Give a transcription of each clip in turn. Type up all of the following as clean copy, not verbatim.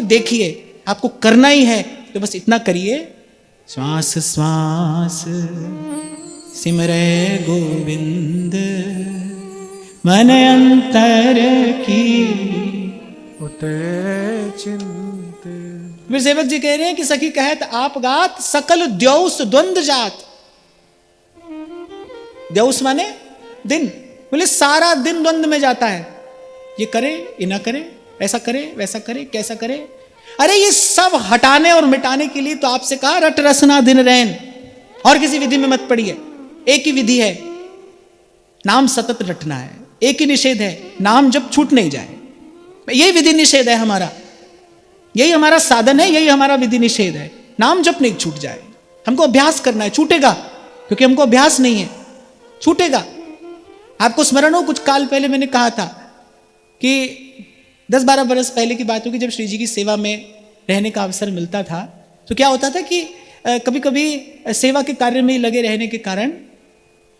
के देखिए, आपको करना ही है तो बस इतना करिए, श्वास श्वास सिमरे गोविंद, मन अंतर की उते चिंत। फिर सेवक जी कह रहे हैं कि सखी कहत आप गात, सकल द्यौस द्वंद जात। द्यौस माने दिन, बोले सारा दिन द्वंद में जाता है, ये करे ये ना करे, ऐसा करे वैसा करे, कैसा करे। अरे ये सब हटाने और मिटाने के लिए तो आपसे कहा रट रसना दिन रैन, और किसी विधि में मत पड़िए। एक ही विधि है, नाम सतत रटना है। एक ही निषेध है, नाम जब छूट नहीं जाए। यही विधि निषेध है हमारा, यही हमारा साधन है, यही हमारा विधि निषेध है। नाम जब नहीं छूट जाए, हमको अभ्यास करना है। छूटेगा क्योंकि हमको अभ्यास नहीं है, छूटेगा। आपको स्मरण हो, कुछ काल पहले मैंने कहा था कि 10-12 बरस पहले की बात होगी, जब श्री जी की सेवा में रहने का अवसर मिलता था तो क्या होता था कि कभी कभी सेवा के कार्य में लगे रहने के कारण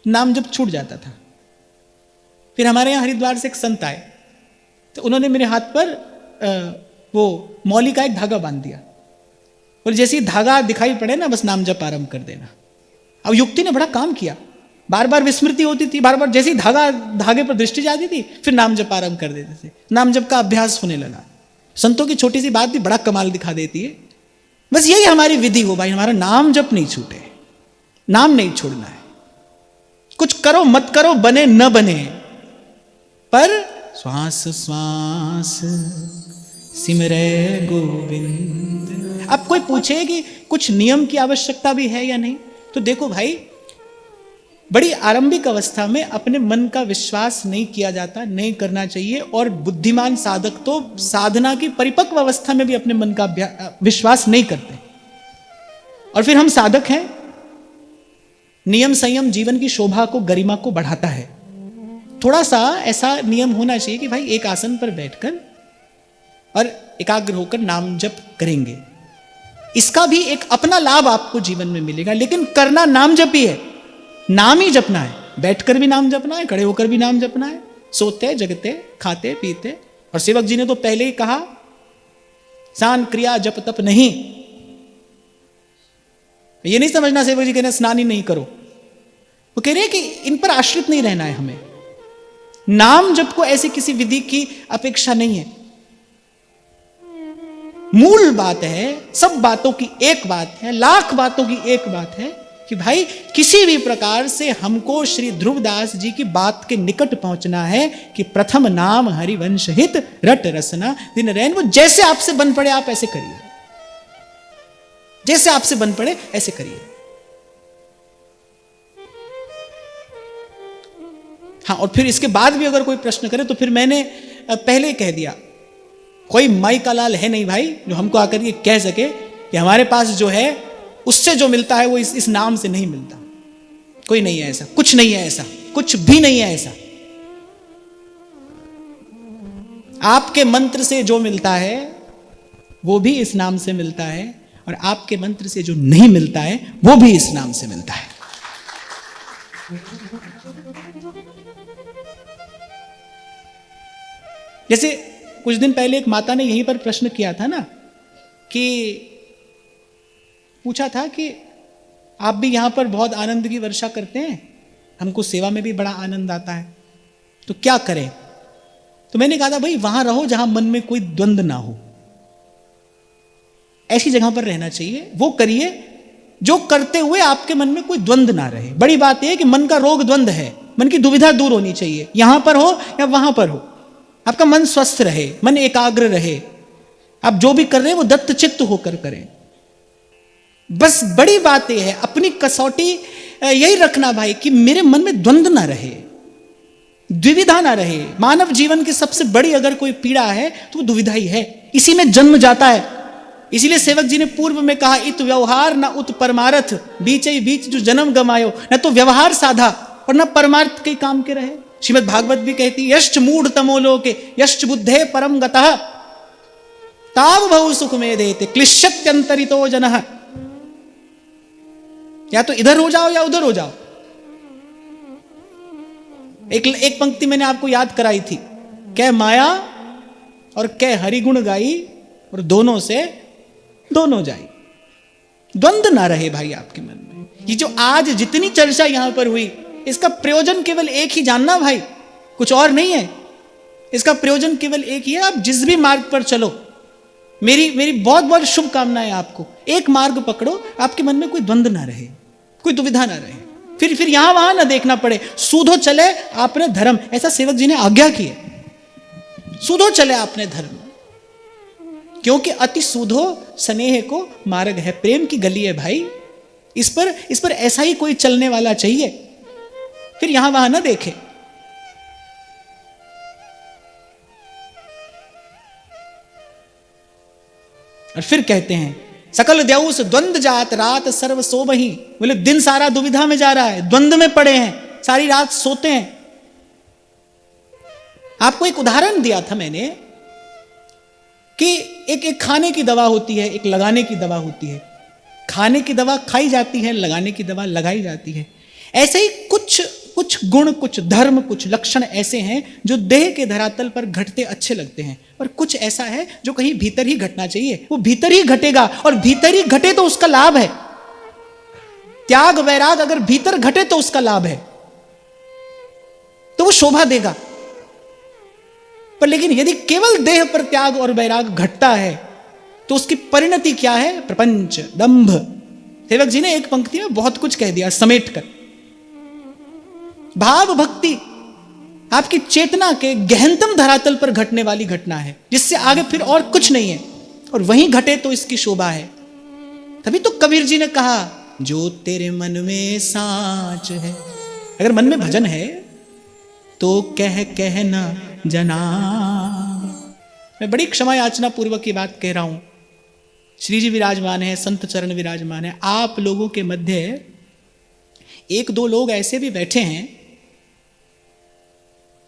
नाम जब छूट जाता था। फिर हमारे यहाँ हरिद्वार से एक संत आए, तो उन्होंने मेरे हाथ पर वो मौली का एक धागा बांध दिया, और जैसे ही धागा दिखाई पड़े ना, बस नाम जप आरंभ कर देना। अब युक्ति ने बड़ा काम किया, बार बार विस्मृति होती थी, बार बार जैसे ही धागे पर दृष्टि जाती थी, फिर नाम जप आरंभ कर देते थे। नाम जप का अभ्यास होने लगा। संतों की छोटी सी बात भी बड़ा कमाल दिखा देती है। बस यही हमारी विधि हो भाई, हमारा नाम जप नहीं छूटे, नाम नहीं छोड़ना है। कुछ करो मत करो, बने न बने, पर श्वास श्वास सिमरे गोविंद। अब कोई पूछे कि कुछ नियम की आवश्यकता भी है या नहीं, तो देखो भाई, बड़ी आरंभिक अवस्था में अपने मन का विश्वास नहीं किया जाता, नहीं करना चाहिए। और बुद्धिमान साधक तो साधना की परिपक्व अवस्था में भी अपने मन का विश्वास नहीं करते। और फिर हम साधक हैं। नियम संयम जीवन की शोभा को, गरिमा को बढ़ाता है। थोड़ा सा ऐसा नियम होना चाहिए कि भाई एक आसन पर बैठकर और एकाग्र होकर नाम जप करेंगे। इसका भी एक अपना लाभ आपको जीवन में मिलेगा, लेकिन करना नाम जप ही है, नाम ही जपना है। बैठकर भी नाम जपना है, खड़े होकर भी नाम जपना है, सोते जगते खाते पीते। और सेवक जी ने तो पहले ही कहा, स्नान क्रिया जप तप नहीं। ये नहीं समझना सेवक जी कहना स्नान ही नहीं करो, वो कह रहे हैं कि इन पर आश्रित नहीं रहना है हमें। नाम जप को ऐसे किसी विधि की अपेक्षा नहीं है। मूल बात है, सब बातों की एक बात है, लाख बातों की एक बात है कि भाई किसी भी प्रकार से हमको श्री ध्रुवदास जी की बात के निकट पहुंचना है कि प्रथम नाम हरिवंश हित रट रसना दिन रैन। वो जैसे आपसे बन पड़े आप ऐसे करिए, जैसे आपसे बन पड़े ऐसे करिए। हाँ, और फिर इसके बाद भी अगर कोई प्रश्न करे तो फिर मैंने पहले ही कह दिया, कोई माई का लाल है नहीं भाई जो हमको आकर ये कह सके कि हमारे पास जो है उससे जो मिलता है वो इस नाम से नहीं मिलता। कोई नहीं है ऐसा, कुछ नहीं है ऐसा, कुछ भी नहीं है ऐसा। आपके मंत्र से जो मिलता है वो भी इस नाम से मिलता है, और आपके मंत्र से जो नहीं मिलता है वो भी इस नाम से मिलता है। जैसे कुछ दिन पहले एक माता ने यहीं पर प्रश्न किया था ना, कि पूछा था कि आप भी यहां पर बहुत आनंद की वर्षा करते हैं, हमको सेवा में भी बड़ा आनंद आता है, तो क्या करें? तो मैंने कहा था भाई वहां रहो जहां मन में कोई द्वंद्व ना हो, ऐसी जगह पर रहना चाहिए। वो करिए जो करते हुए आपके मन में कोई द्वंद्व ना रहे। बड़ी बात यह है कि मन का रोग द्वंद्व है, मन की दुविधा दूर होनी चाहिए, यहां पर हो या वहां पर हो। आपका मन स्वस्थ रहे, मन एकाग्र रहे, आप जो भी कर रहे हैं वो दत्त चित्त होकर करें। बस बड़ी बात यह है, अपनी कसौटी यही रखना भाई कि मेरे मन में द्वंद्व ना रहे, द्विविधा ना रहे। मानव जीवन की सबसे बड़ी अगर कोई पीड़ा है तो वो दुविधा ही है, इसी में जन्म जाता है। इसीलिए सेवक जी ने पूर्व में कहा, इत व्यवहार न उत परमार्थ, बीच ही बीच जो जन्म गमायो। न तो व्यवहार साधा और न परमार्थ के काम के रहे। श्रीमद् भागवत भी कहती, यश्च मूढ़ तमोलोके यश्च बुद्धे परम गतः ताव बहु सुख में देते क्लिश्यत्यंतरितो जनः। या तो इधर हो जाओ या उधर हो जाओ। एक पंक्ति मैंने आपको याद कराई थी, कै माया और कै हरिगुण गाई और दोनों से दोनों जाए। द्वंद्व ना रहे भाई आपके मन में। ये जो आज जितनी चर्चा यहां पर हुई, इसका प्रयोजन केवल एक ही जानना भाई, कुछ और नहीं है। इसका प्रयोजन केवल एक ही है, आप जिस भी मार्ग पर चलो, मेरी बहुत बहुत शुभकामनाएं आपको। एक मार्ग पकड़ो, आपके मन में कोई द्वंद्व ना रहे, कोई दुविधा ना रहे, फिर यहां वहां ना देखना पड़े। सूधो चले आपने धर्म, ऐसा सेवक जी ने आज्ञा की है। सूधो चले आपने धर्म, क्योंकि अति सूधो स्नेह को मार्ग है। प्रेम की गली है भाई, इस पर ऐसा ही कोई चलने वाला चाहिए, फिर यहां वहां ना देखे। और फिर कहते हैं सकल द्यौस द्वंद जात रात सर्व सो वही। बोले दिन सारा दुविधा में जा रहा है, द्वंद में पड़े हैं, सारी रात सोते हैं। आपको एक उदाहरण दिया था मैंने कि एक खाने की दवा होती है, एक लगाने की दवा होती है। खाने की दवा खाई जाती है, लगाने की दवा लगाई जाती है। ऐसे ही कुछ गुण, कुछ धर्म, कुछ लक्षण ऐसे हैं जो देह के धरातल पर घटते अच्छे लगते हैं, और कुछ ऐसा है जो कहीं भीतर ही घटना चाहिए, वो भीतर ही घटेगा, और भीतर ही घटे तो उसका लाभ है। त्याग वैराग अगर भीतर घटे तो उसका लाभ है, तो वो शोभा देगा। पर लेकिन यदि केवल देह पर त्याग और वैराग घटता है तो उसकी परिणति क्या है? प्रपंच, दंभ। सेवक जी ने एक पंक्ति में बहुत कुछ कह दिया समेट कर। भाव भक्ति आपकी चेतना के गहनतम धरातल पर घटने वाली घटना है, जिससे आगे फिर और कुछ नहीं है, और वहीं घटे तो इसकी शोभा है। तभी तो कबीर जी ने कहा जो तेरे मन में साच है। अगर मन में भजन है तो कहना जना। मैं बड़ी क्षमा याचना पूर्वक की बात कह रहा हूं। श्री जी विराजमान है, संत चरण विराजमान है, आप लोगों के मध्य एक दो लोग ऐसे भी बैठे हैं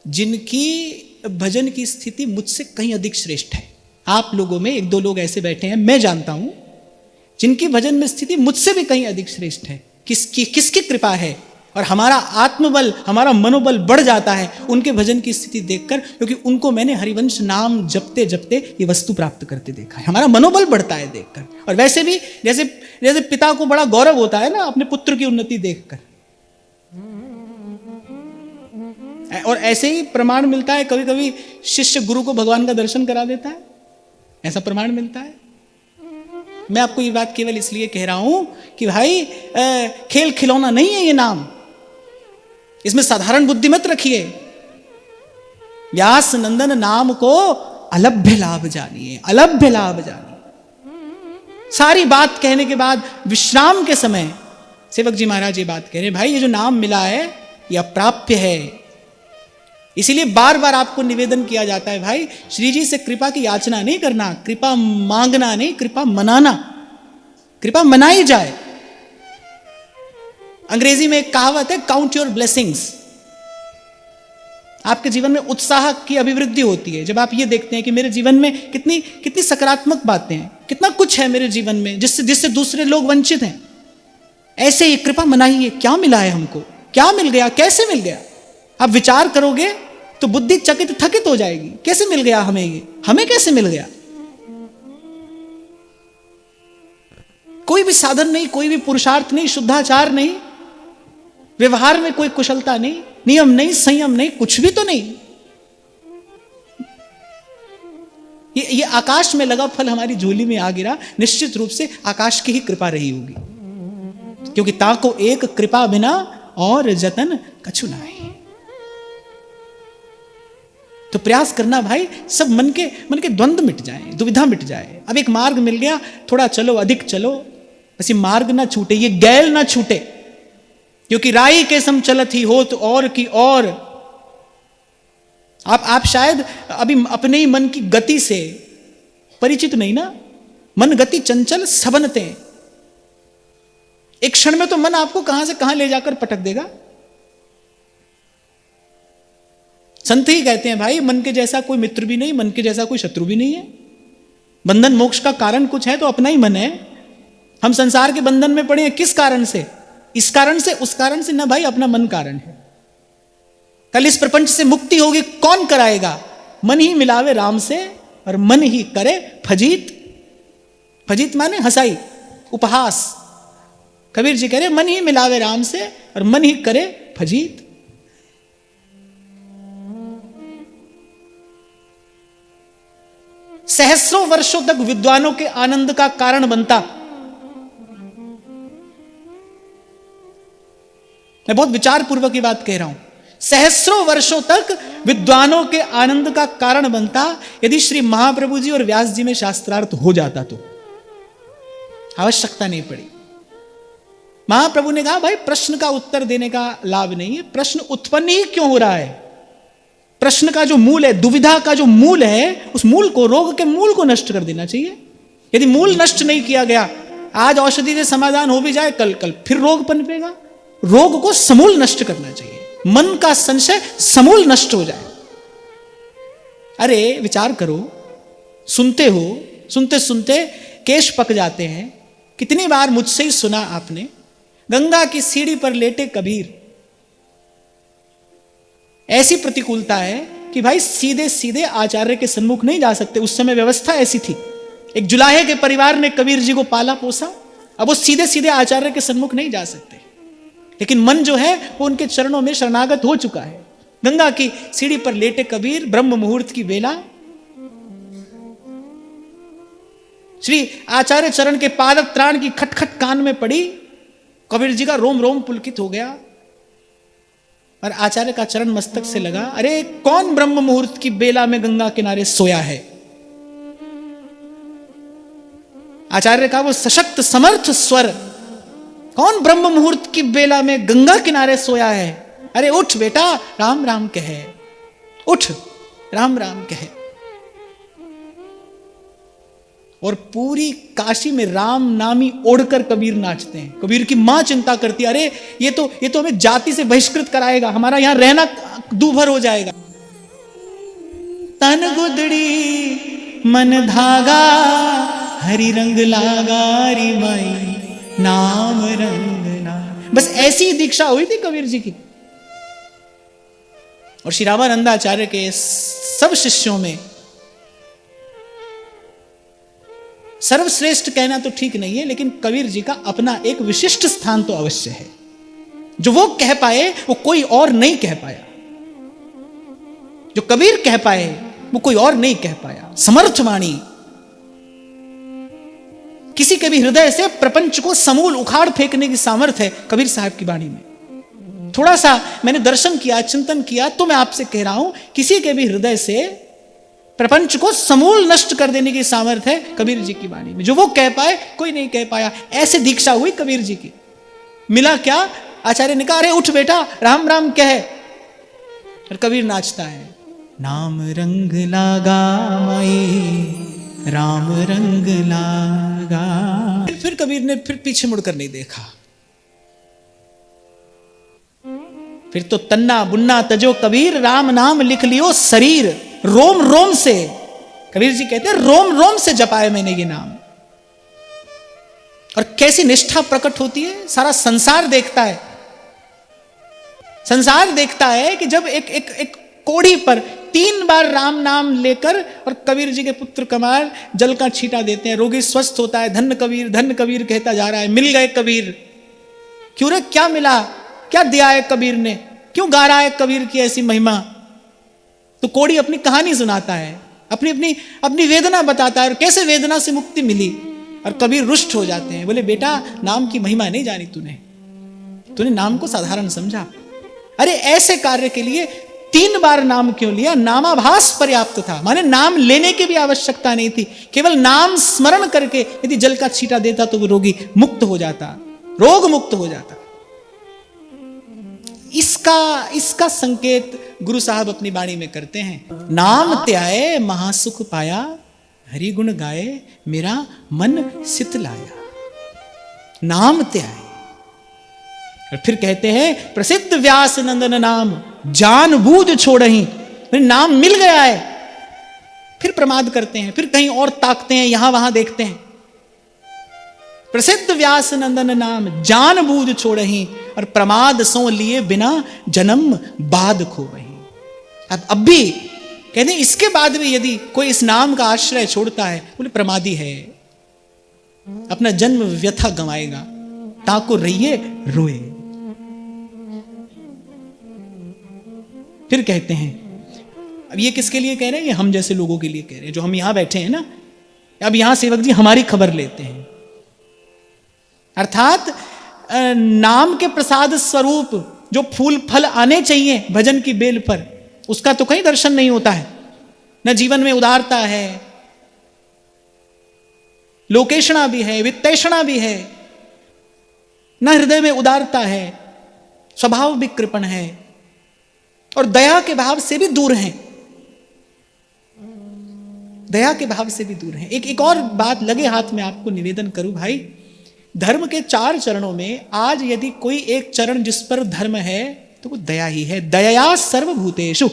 जिनकी भजन की स्थिति मुझसे कहीं अधिक श्रेष्ठ है। आप लोगों में एक दो लोग ऐसे बैठे हैं, मैं जानता हूं, जिनकी भजन में स्थिति मुझसे भी कहीं अधिक श्रेष्ठ है। किसकी कृपा है, और हमारा आत्मबल, हमारा मनोबल बढ़ जाता है उनके भजन की स्थिति देखकर, क्योंकि उनको मैंने हरिवंश नाम जपते जपते ये वस्तु प्राप्त करते देखा है। हमारा मनोबल बढ़ता है देखकर। और वैसे भी जैसे पिता को बड़ा गौरव होता है ना अपने पुत्र की उन्नति देखकर, और ऐसे ही प्रमाण मिलता है, कभी कभी शिष्य गुरु को भगवान का दर्शन करा देता है, ऐसा प्रमाण मिलता है। मैं आपको ये बात केवल इसलिए कह रहा हूं कि भाई खेल खिलौना नहीं है ये नाम, इसमें साधारण बुद्धि मत रखिए। व्यास नंदन नाम को अलभ्य लाभ जानिए, अलभ्य लाभ जानिए। सारी बात कहने के बाद विश्राम के समय सेवक जी महाराज ये बात कह रहे हैं, भाई ये जो नाम मिला है ये अप्राप्य है। इसीलिए बार बार आपको निवेदन किया जाता है, भाई श्री जी से कृपा की याचना नहीं करना, कृपा मांगना नहीं, कृपा मनाना, कृपा मनाई जाए। अंग्रेजी में एक कहावत है, काउंट योर ब्लेसिंग्स। आपके जीवन में उत्साह की अभिवृद्धि होती है जब आप ये देखते हैं कि मेरे जीवन में कितनी सकारात्मक बातें हैं, कितना कुछ है मेरे जीवन में जिससे दूसरे लोग वंचित हैं। ऐसे ही कृपा मनाइए, क्या मिला है हमको, क्या मिल गया, कैसे मिल गया। आप विचार करोगे तो बुद्धि चकित थकित हो जाएगी, कैसे मिल गया हमें, ये हमें कैसे मिल गया। कोई भी साधन नहीं, कोई भी पुरुषार्थ नहीं, शुद्धाचार नहीं, व्यवहार में कोई कुशलता नहीं, नियम नहीं, संयम नहीं, कुछ भी तो नहीं। ये आकाश में लगा फल हमारी झोली में आ गिरा, निश्चित रूप से आकाश की ही कृपा रही होगी, क्योंकि ताको एक कृपा बिना और जतन कछु नहीं। तो प्रयास करना भाई, सब मन के द्वंद्व मिट जाए, दुविधा मिट जाए। अब एक मार्ग मिल गया, थोड़ा चलो, अधिक चलो, बस ये मार्ग ना छूटे, ये गैल ना छूटे, क्योंकि राई के सम चलत ही हो तो और की और। आप शायद अभी अपने ही मन की गति से परिचित नहीं ना। मन गति चंचल सबनते, एक क्षण में तो मन आपको कहां से कहां ले जाकर पटक देगा। संत ही कहते हैं भाई मन के जैसा कोई मित्र भी नहीं, मन के जैसा कोई शत्रु भी नहीं है। बंधन मोक्ष का कारण कुछ है तो अपना ही मन है। हम संसार के बंधन में पड़े हैं किस कारण से? इस कारण से, उस कारण से ना भाई, अपना मन कारण है। कल इस प्रपंच से मुक्ति होगी कौन कराएगा? मन ही मिलावे राम से और मन ही करे फजीत फजीत माने हंसाई, उपहास। कबीर जी कह रहे मन ही मिलावे राम से और मन ही करे फजीत। सहस्रों वर्षों तक विद्वानों के आनंद का कारण बनता। मैं बहुत विचार पूर्वक की बात कह रहा हूं। सहस्रों वर्षों तक विद्वानों के आनंद का कारण बनता यदि श्री महाप्रभु जी और व्यास जी में शास्त्रार्थ हो जाता तो आवश्यकता नहीं पड़ी। महाप्रभु ने कहा भाई प्रश्न का उत्तर देने का लाभ नहीं है, प्रश्न उत्पन्न ही क्यों हो रहा है। प्रश्न का जो मूल है, दुविधा का जो मूल है, उस मूल को, रोग के मूल को नष्ट कर देना चाहिए। यदि मूल नष्ट नहीं किया गया, आज औषधि से समाधान हो भी जाए, कल फिर रोग पनपेगा। रोग को समूल नष्ट करना चाहिए, मन का संशय समूल नष्ट हो जाए। अरे विचार करो, सुनते हो, सुनते सुनते केश पक जाते हैं। कितनी बार मुझसे ही सुना आपने, गंगा की सीढ़ी पर लेटे कबीर। ऐसी प्रतिकूलता है कि भाई सीधे सीधे आचार्य के सन्मुख नहीं जा सकते। उस समय व्यवस्था ऐसी थी। एक जुलाहे के परिवार ने कबीर जी को पाला पोसा, अब वो सीधे सीधे आचार्य के सन्मुख नहीं जा सकते। लेकिन मन जो है वो उनके चरणों में शरणागत हो चुका है। गंगा की सीढ़ी पर लेटे कबीर, ब्रह्म मुहूर्त की बेला, श्री आचार्य चरण के पाद त्राण की खटखट कान में पड़ी। कबीर जी का रोम रोम पुलकित हो गया और आचार्य का चरण मस्तक से लगा। अरे कौन ब्रह्म मुहूर्त की बेला में गंगा किनारे सोया है। आचार्य का वो सशक्त समर्थ स्वर, कौन ब्रह्म मुहूर्त की बेला में गंगा किनारे सोया है। अरे उठ बेटा, राम राम कहे, उठ राम राम कहे। और पूरी काशी में राम नामी ओढ़कर कबीर नाचते हैं। कबीर की मां चिंता करती है, अरे ये तो हमें जाति से बहिष्कृत कराएगा, हमारा यहां रहना दूभर हो जाएगा। तन गुदड़ी मन धागा, हरि रंग लागा री माई, नाम रंग ना। बस ऐसी दीक्षा हुई थी कबीर जी की। और श्री रामानंदाचार्य के सब शिष्यों में सर्वश्रेष्ठ कहना तो ठीक नहीं है, लेकिन कबीर जी का अपना एक विशिष्ट स्थान तो अवश्य है। जो वो कह पाए वो कोई और नहीं कह पाया। जो कबीर कह पाए वो कोई और नहीं कह पाया। समर्थ वाणी, किसी के भी हृदय से प्रपंच को समूल उखाड़ फेंकने की सामर्थ्य है कबीर साहब की वाणी में। थोड़ा सा मैंने दर्शन किया, चिंतन किया, तो मैं आपसे कह रहा हूं, किसी के भी हृदय से प्रपंच को समूल नष्ट कर देने की सामर्थ्य है कबीर जी की वाणी में। जो वो कह पाए कोई नहीं कह पाया। ऐसे दीक्षा हुई कबीर जी की। मिला क्या, आचार्य ने कहा अरे उठ बेटा, राम राम कहे। और कबीर नाचता है, नाम रंग लागा माई, राम रंग लागा। फिर कबीर ने फिर पीछे मुड़कर नहीं देखा। फिर तो तन्ना बुन्ना तजो कबीर, राम नाम लिख लियो शरीर। रोम रोम से, कबीर जी कहते हैं रोम रोम से जपाए मैंने ये नाम। और कैसी निष्ठा प्रकट होती है। सारा संसार देखता है। संसार देखता है कि जब एक कोढ़ी पर 3 बार राम नाम लेकर और कबीर जी के पुत्र कमार जल का छींटा देते हैं, रोगी स्वस्थ होता है। धन कबीर कहता जा रहा है। मिल गए कबीर। क्यों रे, क्या मिला, क्या दिया है कबीर ने, क्यों गा रहा है कबीर की ऐसी महिमा। तो कोढ़ी अपनी कहानी सुनाता है, अपनी अपनी अपनी वेदना बताता है और कैसे वेदना से मुक्ति मिली। और कबीर रुष्ट हो जाते हैं, बोले बेटा नाम की महिमा नहीं जानी तूने नाम को साधारण समझा। अरे ऐसे कार्य के लिए 3 बार नाम क्यों लिया। नामाभास पर्याप्त था, माने नाम लेने की भी आवश्यकता नहीं थी। केवल नाम स्मरण करके यदि जल का छींटा देता तो वो रोगी मुक्त हो जाता, रोग मुक्त हो जाता। इसका संकेत गुरु साहब अपनी वाणी में करते हैं। नाम त्याए महासुख पाया, हरि गुण गाए मेरा मन सितलाया। नाम त्याए। और फिर कहते हैं प्रसिद्ध व्यास नंदन नाम, जान बूझ छोड़ही। नाम मिल गया है, फिर प्रमाद करते हैं, फिर कहीं और ताकते हैं, यहां वहां देखते हैं। प्रसिद्ध व्यास नंदन नाम, जान बूझ छोड़ही, और प्रमाद सो लिए बिना जन्म बाद खोवही। अब भी कहते हैं इसके बाद भी यदि कोई इस नाम का आश्रय छोड़ता है, बोले प्रमादी है। अपना जन्म व्यथा गंवाएगा, ताको रहिए रोए। फिर कहते हैं, अब ये किसके लिए कह रहे हैं? ये हम जैसे लोगों के लिए कह रहे हैं, जो हम यहां बैठे हैं ना। अब यहां सेवक जी हमारी खबर लेते हैं, अर्थात नाम के प्रसाद स्वरूप जो फूल फल आने चाहिए भजन की बेल पर, उसका तो कहीं दर्शन नहीं होता है। न जीवन में उदारता है, लोकेशना भी है, वित्तेषणा भी है, न हृदय में उदारता है, स्वभाव भी कृपण है, और दया के भाव से भी दूर हैं। दया के भाव से भी दूर हैं। एक और बात लगे हाथ में आपको निवेदन करूं भाई, धर्म के 4 चरणों में आज यदि कोई एक चरण जिस पर धर्म है तो वो दया ही है। दया सर्वभूतेषु।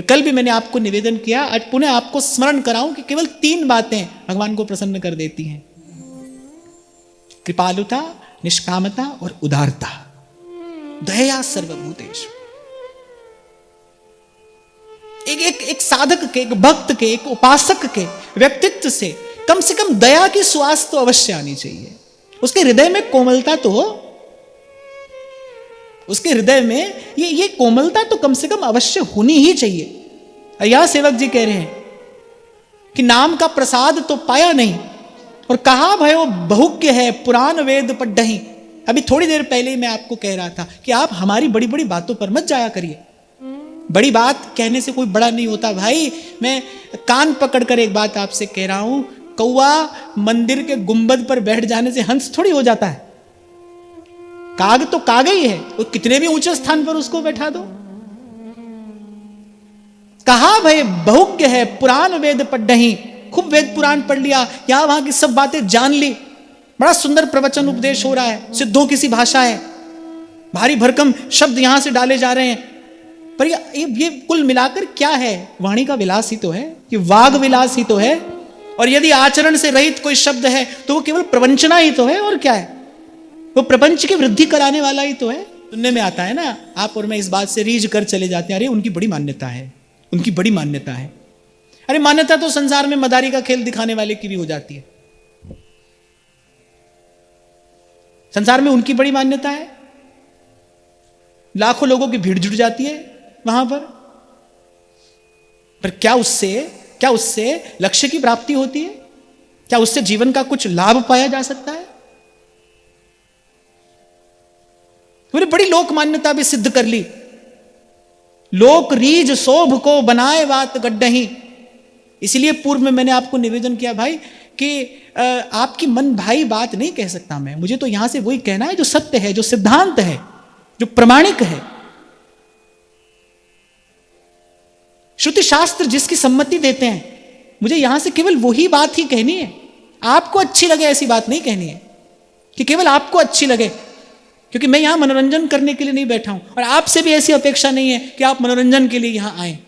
कल भी मैंने आपको निवेदन किया, आज पुनः आपको स्मरण कराऊं कि केवल 3 बातें भगवान को प्रसन्न कर देती हैं: कृपालुता, निष्कामता और उदारता। दया सर्वभूतेषु। एक साधक के, एक भक्त के, एक उपासक के व्यक्तित्व से कम दया की सुवास तो अवश्य आनी चाहिए। उसके हृदय में कोमलता तो हो, उसके हृदय में ये कोमलता तो कम से कम अवश्य होनी ही चाहिए। यह सेवक जी कह रहे हैं कि नाम का प्रसाद तो पाया नहीं, और कहा भयो बहुज्ञ है पुराण वेद पढ़हि। अभी थोड़ी देर पहले ही मैं आपको कह रहा था कि आप हमारी बड़ी बड़ी बातों पर मत जाया करिए। बड़ी बात कहने से कोई बड़ा नहीं होता भाई। मैं कान पकड़कर एक बात आपसे कह रहा हूं, कौवा मंदिर के गुंबद पर बैठ जाने से हंस थोड़ी हो जाता है। काग तो काग ही है, वो कितने भी ऊंचे स्थान पर उसको बैठा दो। कहा भाई बहुज्ञ है पुराण वेद पढ़हि। खूब वेद पुराण पढ़ लिया, यहां वहां की सब बातें जान ली, बड़ा सुंदर प्रवचन उपदेश हो रहा है, सिद्धों की सी भाषा है, भारी भरकम शब्द यहां से डाले जा रहे हैं, पर ये कुल मिलाकर क्या है? वाणी का विलास ही तो है, ये वाग विलास ही तो है। और यदि आचरण से रहित कोई शब्द है तो वो केवल प्रवंचना ही तो है, और क्या है? वो प्रपंच की वृद्धि कराने वाला ही तो है। सुनने में आता है ना, आप और मैं इस बात से रीझ कर चले जाते हैं, अरे उनकी बड़ी मान्यता है, उनकी बड़ी मान्यता है। अरे मान्यता तो संसार में मदारी का खेल दिखाने वाले की भी हो जाती है। संसार में उनकी बड़ी मान्यता है, लाखों लोगों की भीड़ जुट जाती है वहां पर क्या उससे लक्ष्य की प्राप्ति होती है? क्या उससे जीवन का कुछ लाभ पाया जा सकता है? उन्होंने बड़ी लोक मान्यता भी सिद्ध कर ली। लोक रीज शोभ को बनाए बात गड्ढही। इसलिए पूर्व में मैंने आपको निवेदन किया भाई कि आपकी मन भाई बात नहीं कह सकता मैं, मुझे तो यहां से वही कहना है जो सत्य है, जो सिद्धांत है, जो प्रमाणिक है। श्रुति शास्त्र जिसकी सम्मति देते हैं, मुझे यहां से केवल वही बात ही कहनी है। आपको अच्छी लगे ऐसी बात नहीं कहनी है कि केवल आपको अच्छी लगे, क्योंकि मैं यहां मनोरंजन करने के लिए नहीं बैठा हूं, और आपसे भी ऐसी अपेक्षा नहीं है कि आप मनोरंजन के लिए यहां आए।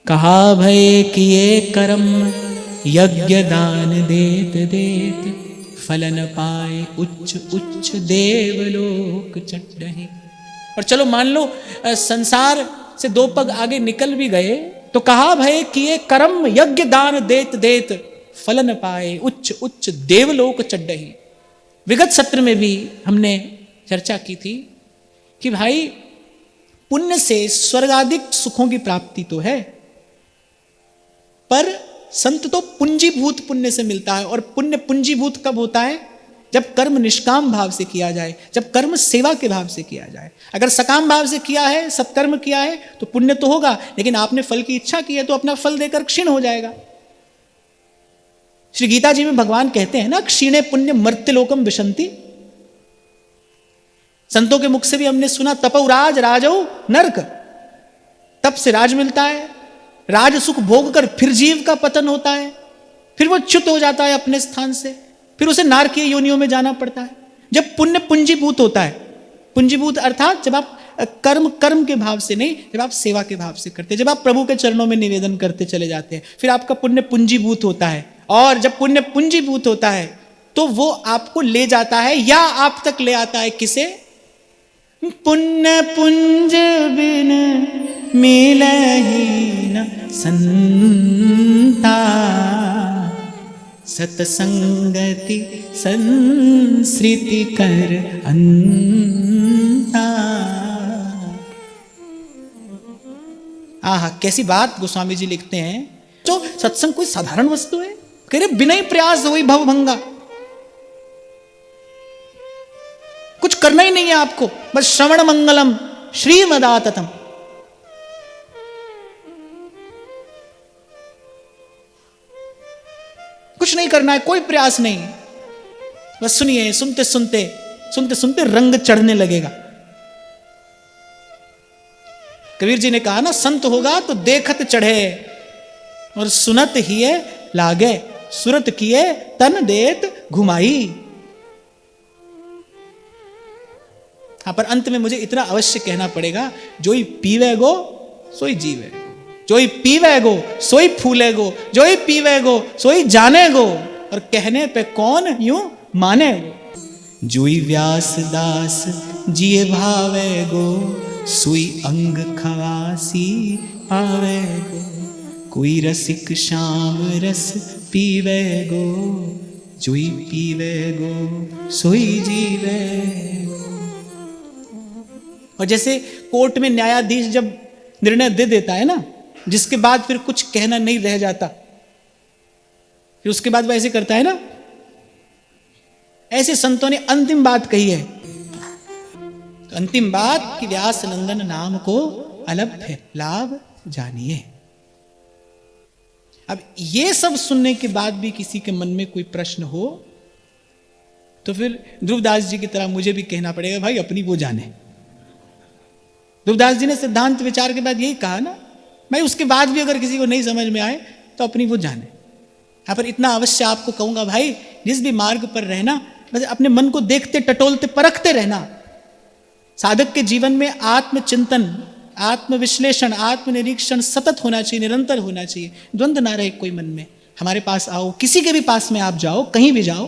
कहा भय किए कर्म यज्ञ दान देत देत, फलन पाए उच्च उच्च देवलोक चढ़हि। और चलो मान लो संसार से 2 पग आगे निकल भी गए, तो कहा भय किए कर्म यज्ञ दान देत देत, फलन पाए उच्च उच्च देवलोक चढ़हि। विगत सत्र में भी हमने चर्चा की थी कि भाई पुण्य से स्वर्गादिक सुखों की प्राप्ति तो है, पर संत तो पुंजीभूत पुण्य से मिलता है। और पुण्य पुंजीभूत कब होता है? जब कर्म निष्काम भाव से किया जाए, जब कर्म सेवा के भाव से किया जाए। अगर सकाम भाव से किया है, सत्कर्म किया है, तो पुण्य तो होगा, लेकिन आपने फल की इच्छा की है तो अपना फल देकर क्षीण हो जाएगा। श्री गीता जी में भगवान कहते हैं ना, क्षीणे पुण्य मर्त्यलोकम विशंति। संतों के मुख से भी हमने सुना, तपौ राज राजौ नरक। तप से राज मिलता है, राज सुख भोग कर फिर जीव का पतन होता है, फिर वो च्युत हो जाता है अपने स्थान से, फिर उसे नारकीय योनियों में जाना पड़ता है। जब पुण्य पुंजीभूत होता है, पुंजीभूत अर्थात जब आप कर्म के भाव से नहीं, जब आप सेवा के भाव से करते हैं, जब आप प्रभु के चरणों में निवेदन करते चले जाते हैं, फिर आपका पुण्य पुंजीभूत होता है। और जब पुण्य पुंजीभूत होता है तो वो आपको ले जाता है, या आप तक ले आता है किसे? पुण्य पुंज बिन मिलहि न संता, सतसंगति संसृति कर अंता। आहा, कैसी बात गोस्वामी जी लिखते हैं। जो सत्संग कोई साधारण वस्तु है, कह रहे बिना ही प्रयास हुई भवभंगा। कुछ करना ही नहीं है आपको, बस श्रवण मंगलम श्रीमदाततम। कुछ नहीं करना है, कोई प्रयास नहीं, बस सुनिए। सुनते सुनते सुनते सुनते रंग चढ़ने लगेगा। कबीर जी ने कहा ना, संत होगा तो देखत चढ़े और सुनत हिए लागे, सुरत किए तन देत घुमाई। हाँ, पर अंत में मुझे इतना अवश्य कहना पड़ेगा, जो ही पीवे गो सोई जीवे, जो ही पीवे गो सोई फूले गो, जो ही पीवे गो सोई जाने गो, और कहने पे कौन यूं माने गो। जोई व्यास दास जिए भावे गो, सुई अंग खवासी पावे गो, कोई रसिक श्याम रस पीवे गो, जोई पीवे गो सोई जीवे गो। और जैसे कोर्ट में न्यायाधीश जब निर्णय दे देता है ना, जिसके बाद फिर कुछ कहना नहीं रह जाता, फिर उसके बाद वैसे करता है ना, ऐसे संतों ने अंतिम बात कही है। तो अंतिम बात कि व्यास नंदन नाम को अलभ्य लाभ जानिए। अब ये सब सुनने के बाद भी किसी के मन में कोई प्रश्न हो, तो फिर ध्रुवदास जी की तरह मुझे भी कहना पड़ेगा, भाई अपनी वो जाने। ध्रुवदास जी ने सिद्धांत विचार के बाद यही कहा ना, भाई उसके बाद भी अगर किसी को नहीं समझ में आए तो अपनी वो जाने। यहाँ पर इतना अवश्य आपको कहूंगा, भाई जिस भी मार्ग पर रहना, बस अपने मन को देखते टटोलते परखते रहना। साधक के जीवन में आत्मचिंतन, आत्मविश्लेषण, आत्मनिरीक्षण सतत होना चाहिए, निरंतर होना चाहिए। द्वंद्व ना रहे कोई मन में। हमारे पास आओ, किसी के भी पास में आप जाओ, कहीं भी जाओ,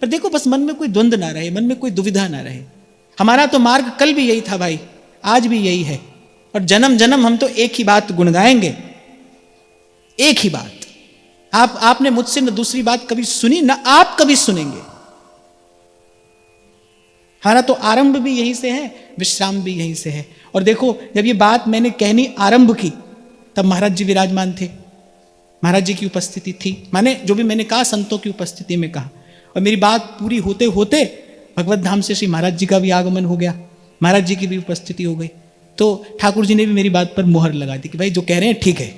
पर देखो बस मन में कोई द्वंद्व ना रहे, मन में कोई दुविधा ना रहे। हमारा तो मार्ग कल भी यही था भाई, आज भी यही है, और जन्म जन्म हम तो एक ही बात गुणगाएंगे, एक ही बात। आपने मुझसे न दूसरी बात कभी सुनी, ना आप कभी सुनेंगे। हमारा तो आरंभ भी यहीं से है, विश्राम भी यहीं से है। और देखो, जब ये बात मैंने कहनी आरंभ की, तब महाराज जी विराजमान थे, महाराज जी की उपस्थिति थी। माने जो भी मैंने कहा संतों की उपस्थिति में कहा, और मेरी बात पूरी होते होते भगवत धाम से श्री महाराज जी का भी आगमन हो गया, महाराज जी की भी उपस्थिति हो गई। तो ठाकुर जी ने भी मेरी बात पर मोहर लगा दी कि भाई जो कह रहे हैं ठीक है।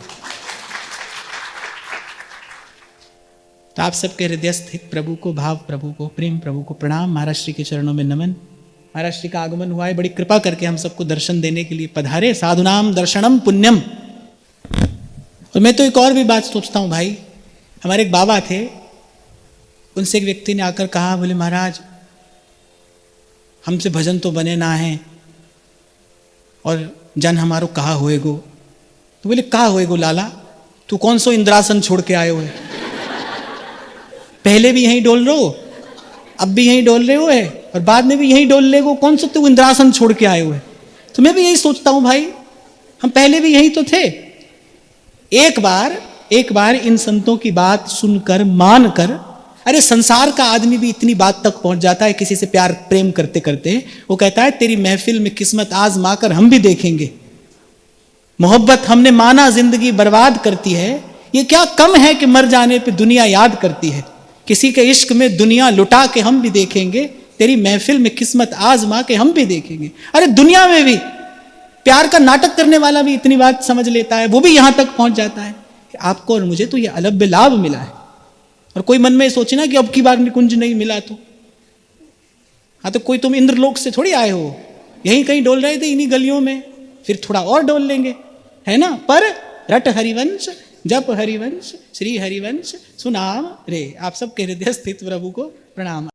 तो आप सबके हृदय स्थित प्रभु को, भाव प्रभु को, प्रेम प्रभु को प्रणाम, महाराज श्री के चरणों में नमन। महाराज श्री का आगमन हुआ है, बड़ी कृपा करके हम सबको दर्शन देने के लिए पधारे। साधुनाम दर्शनम पुण्यम। और मैं तो एक और भी बात सोचता हूँ भाई, हमारे एक बाबा थे, उनसे एक व्यक्ति ने आकर कहा, बोले महाराज हमसे भजन तो बने ना है, और जन हमारो कहा होएगो। तो बोले कहा होएगो लाला, तू कौन सो इंद्रासन छोड़ के आए हो? पहले भी यहीं डोल रहे हो, अब भी यहीं डोल रहे हो है, और बाद में भी यहीं डोल ले गो, कौन सा तू इंद्रासन छोड़ के आए हुए? तो मैं भी यही सोचता हूं भाई, हम पहले भी यहीं तो थे। एक बार इन संतों की बात सुनकर, मानकर, अरे संसार का आदमी भी इतनी बात तक पहुंच जाता है किसी से प्यार प्रेम करते करते। वो कहता है तेरी महफिल में किस्मत आजमा कर हम भी देखेंगे, मोहब्बत हमने माना जिंदगी बर्बाद करती है, ये क्या कम है कि मर जाने पे दुनिया याद करती है। किसी के इश्क में दुनिया लुटा के हम भी देखेंगे, तेरी महफिल में किस्मत आजमा के हम भी देखेंगे। अरे दुनिया में भी प्यार का नाटक करने वाला भी इतनी बात समझ लेता है, वो भी यहां तक पहुंच जाता है कि आपको और मुझे तो ये अलभ्य लाभ मिला है। और कोई मन में सोचे ना कि अब की बार निकुंज नहीं मिला तो, हाँ तो कोई तुम इंद्रलोक से थोड़ी आए हो, यहीं कहीं डोल रहे थे इन्हीं गलियों में, फिर थोड़ा और डोल लेंगे, है ना। पर रट हरिवंश, जप हरिवंश, श्री हरिवंश सुनाम रे। आप सब के हृदय स्थित प्रभु को प्रणाम।